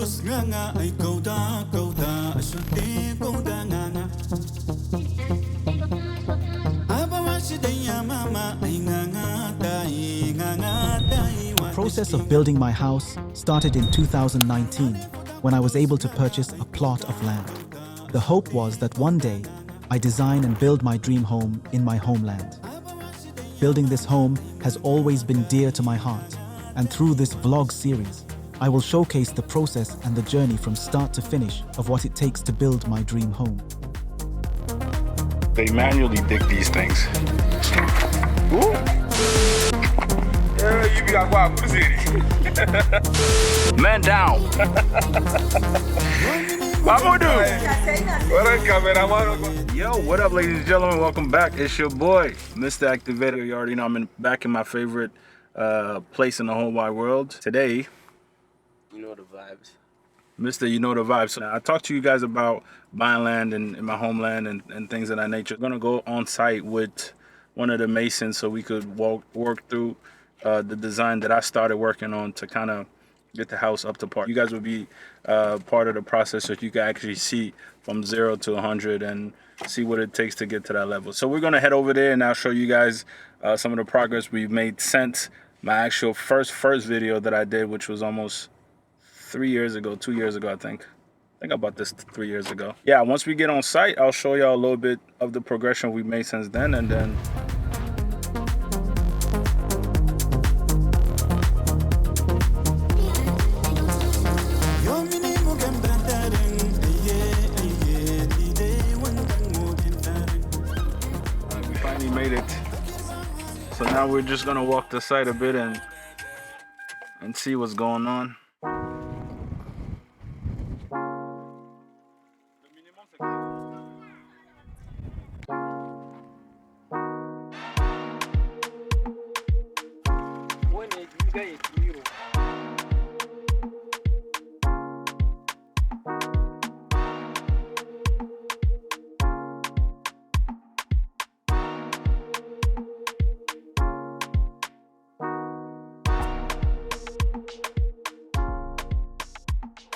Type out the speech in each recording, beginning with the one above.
The process of building my house started in 2019 when I was able to purchase a plot of land. The hope was that one day I design and build my dream home in my homeland. Building this home has always been dear to my heart, and through this vlog series, I will showcase the process and the journey from start to finish of what it takes to build my dream home. They manually dig these things. Ooh. Yeah, you got wild for the city. Man down. Yo, what up, ladies and gentlemen? Welcome back. It's your boy, Mr. Activator. You already know I'm back in my favorite place in the whole wide world. Today, you know the vibes. Mr. You know the vibes. So I talked to you guys about buying land in my homeland and things of that nature. I'm gonna go on site with one of the masons so we could work through the design that I started working on to kind of get the house up to par. You guys will be part of the process so you can actually see from 0 to 100 and see what it takes to get to that level. So we're gonna head over there and I'll show you guys some of the progress we've made since my actual first video that I did, which was almost 2 years ago, I think I bought this 3 years ago. Yeah, once we get on site, I'll show y'all a little bit of the progression we've made since then, and then we finally made it. So now we're just gonna walk the site a bit and see what's going on.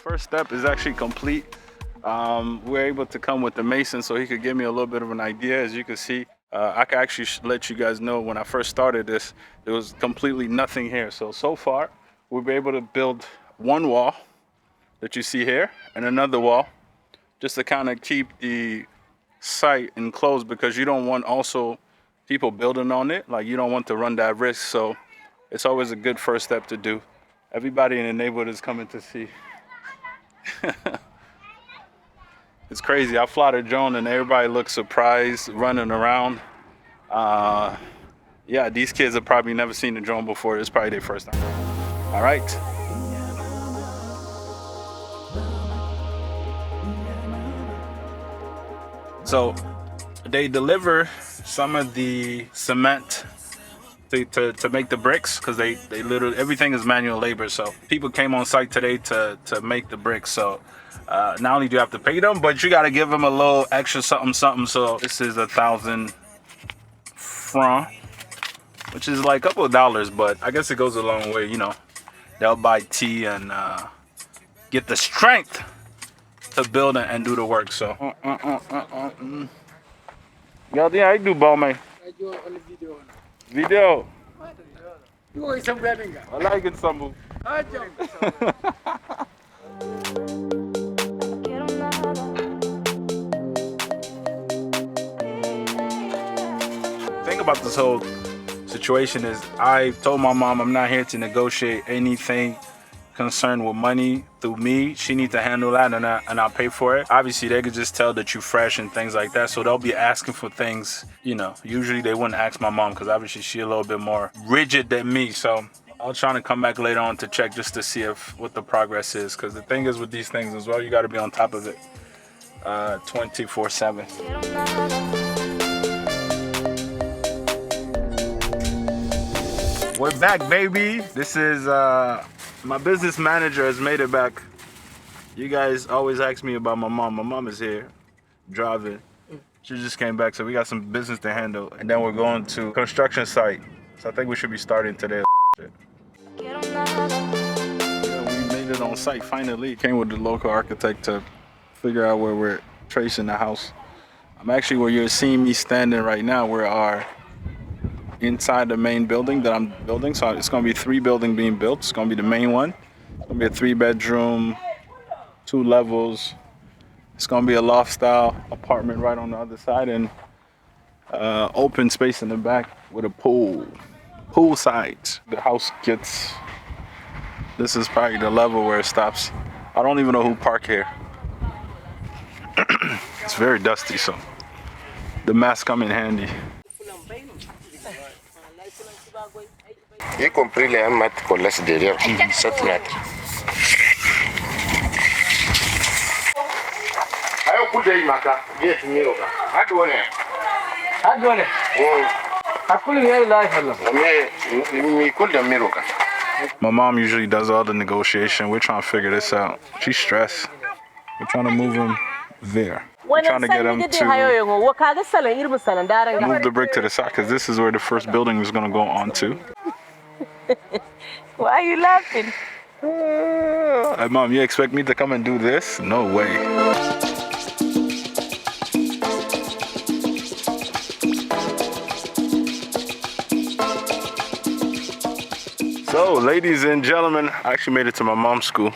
First step is actually complete. We're able to come with the mason so he could give me a little bit of an idea. As you can see, I can actually let you guys know when I first started this, there was completely nothing here. So far, we'll be able to build one wall that you see here and another wall just to kind of keep the site enclosed, because you don't want also people building on it. Like, you don't want to run that risk. So it's always a good first step to do. Everybody in the neighborhood is coming to see. It's crazy. I fly the drone and everybody looks surprised, running around. Yeah, these kids have probably never seen a drone before. It's probably their first time. All right. So they deliver some of the cement to make the bricks, because they literally, everything is manual labor. So people came on site today to make the bricks. So not only do you have to pay them, but you got to give them a little extra something. So this is 1,000 francs, which is like a couple of dollars, but I guess it goes a long way. You know, they'll buy tea and get the strength to build and do the work. So yeah, I do, ball, man. I do on the video. Video. You want some wedding? I like it, Sambu. Thing about this whole situation is I told my mom I'm not here to negotiate anything concerned with money through me. She needs to handle that, and I'll pay for it. Obviously, they could just tell that you fresh and things like that, so they'll be asking for things, you know. Usually they wouldn't ask my mom because obviously she's a little bit more rigid than me. So I'll try to come back later on to check just to see what the progress is, because the thing is with these things as well, you got to be on top of it 24/7. We're back, baby. This is my business manager has made it back. You guys always ask me about my mom. My mom is here driving. She just came back, so we got some business to handle, and then we're going to construction site. So I think we should be starting today. Yeah, we made it it on site. Finally, came with the local architect to figure out where we're tracing the house. I'm actually where you're seeing me standing right now. We are inside the main building that I'm building. So it's going to be 3 buildings being built. It's going to be the main one. It's going to be a 3-bedroom, 2 levels. It's going to be a loft style apartment right on the other side, and open space in the back with a pool side. The house gets, this is probably the level where it stops. I don't even know who parked here. It's very dusty, so the mask come in handy. Y compris les 1 mètre qu'on laisse derrière, 7 mètres. Ayo kude maka, get miro ka. Adone. Adone. Akuli ni life Allah. Me kude miro ka. My mom usually does all the negotiation. We're trying to figure this out. She's stressed. We're trying to move him there. We're trying to get him to move the brick to the side because this is where the first building is going to go on to. Why are you laughing? Hey, Mom, you expect me to come and do this? No way. So, ladies and gentlemen, I actually made it to my mom's school.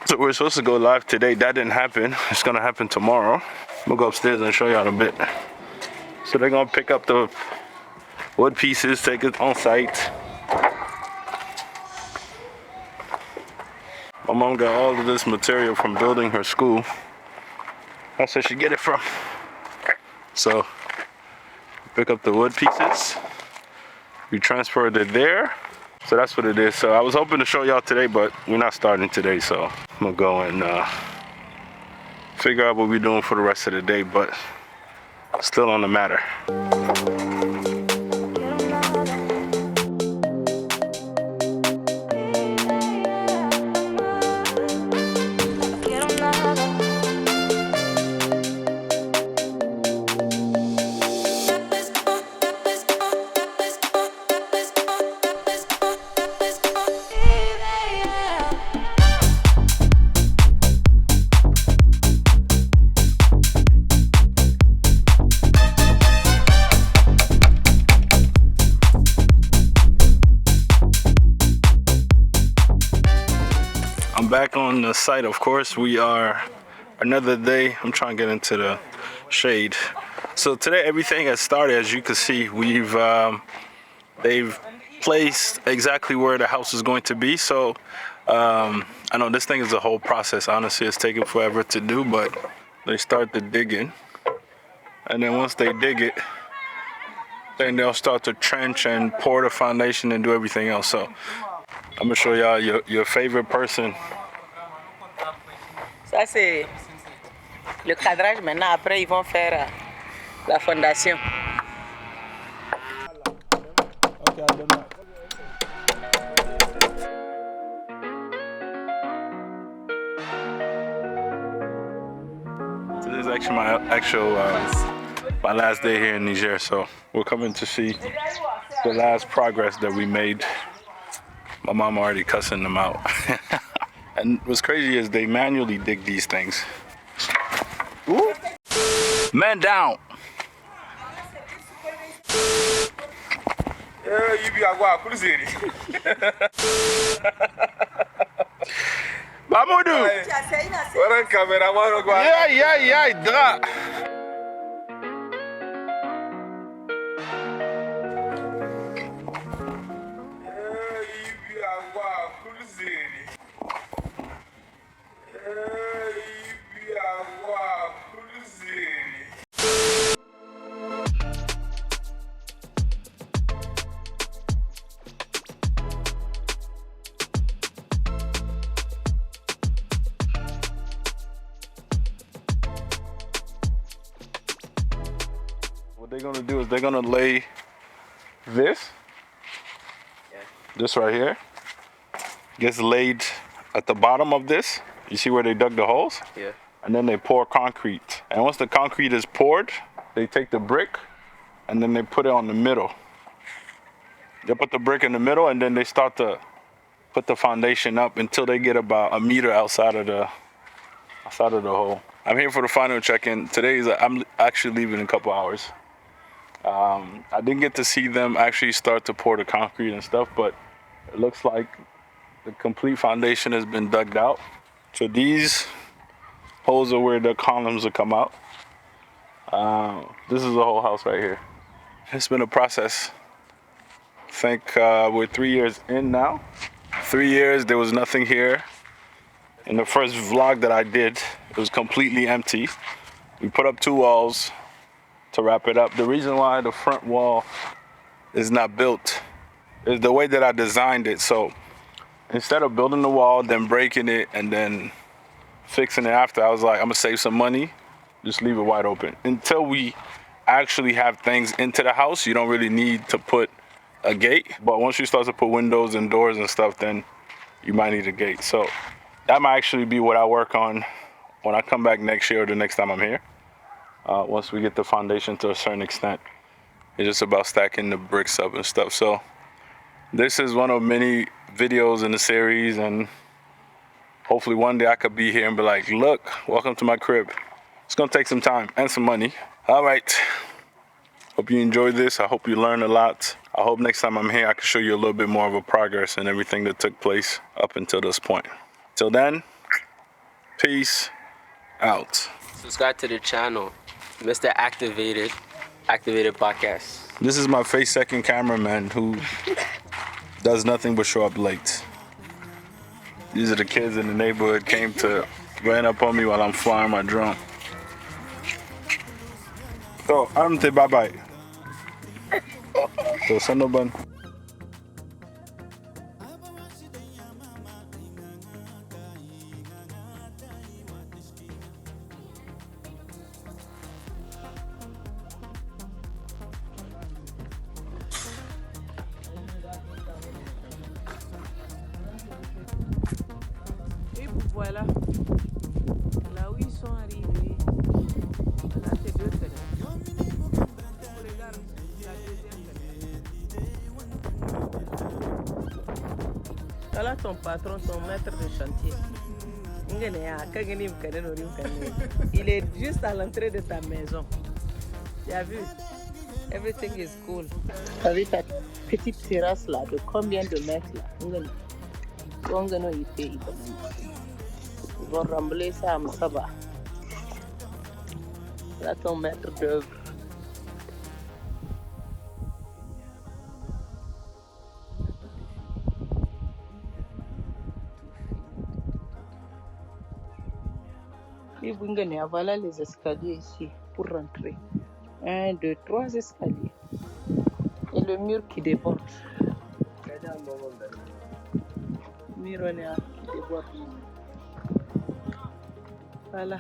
So we're supposed to go live today. That didn't happen. It's gonna happen tomorrow. We'll go upstairs and show y'all a bit. So they're gonna pick up the wood pieces, take it on site. My mom got all of this material from building her school. That's where she get it from. So pick up the wood pieces. We transferred it there. So that's what it is. So I was hoping to show y'all today, but we're not starting today. So I'm gonna go and figure out what we're doing for the rest of the day, but still on the matter. Back on the site, of course. We are another day. I'm trying to get into the shade. So today everything has started. As you can see, they've placed exactly where the house is going to be. So I know this thing is a whole process. Honestly, it's taking forever to do, but they start the digging, and then once they dig it, then they'll start to trench and pour the foundation and do everything else. So I'm gonna show y'all your favorite person. Ça c'est le cadrage. Maintenant, après, ils vont faire la fondation. Okay, I don't know. So this is actually my last day here in Niger. So we're coming to see the last progress that we made. My mom already cussing them out. And what's crazy is they manually dig these things. Ooh. Man down. Mamoudou. Yeah, dra. What they're gonna do is they're gonna lay this right here gets laid at the bottom of this. You see where they dug the holes? Yeah. And then they pour concrete. And once the concrete is poured, they take the brick and then they put it on the middle. They put the brick in the middle and then they start to put the foundation up until they get about a meter outside of the hole. I'm here for the final check-in. I'm actually leaving in a couple hours. I didn't get to see them actually start to pour the concrete and stuff, but it looks like the complete foundation has been dug out. So these holes are where the columns will come out. This is the whole house right here. It's been a process. I think we're 3 years in now. 3 years, there was nothing here. In the first vlog that I did, it was completely empty. We put up 2 walls to wrap it up. The reason why the front wall is not built is the way that I designed it. So instead of building the wall, then breaking it, and then fixing it after, I was like, I'm gonna save some money, just leave it wide open. Until we actually have things into the house, you don't really need to put a gate. But once you start to put windows and doors and stuff, then you might need a gate. So that might actually be what I work on when I come back next year or the next time I'm here. Once we get the foundation to a certain extent, it's just about stacking the bricks up and stuff. So this is one of many videos in the series, and hopefully one day I could be here and be like, look, welcome to my crib. It's gonna take some time and some money. All right, hope you enjoyed this. I hope you learned a lot. I hope next time I'm here, I can show you a little bit more of a progress and everything that took place up until this point. Till then, peace out. Subscribe to the channel, Mr. Activated Podcast. This is my second cameraman who does nothing but show up late. These are the kids in the neighborhood ran up on me while I'm flying my drone. So, Aramte, bye-bye. So, Sanoban. Et voilà, là où ils sont arrivés, là c'est 2 fenêtres. Regarde la deuxième fenêtre. Voilà ton patron, ton maître de chantier. Il est juste à l'entrée de ta maison. Tu as vu? Everything is cool. Tu as vu ta petite terrasse là, de combien de mètres là? Ils vont rembler ça à Msaba. Là, ton maître d'œuvre. Et voilà les escaliers ici pour rentrer. 1, 2, 3 escaliers. Et le mur qui déborde. Mur qui déborde. Voilà.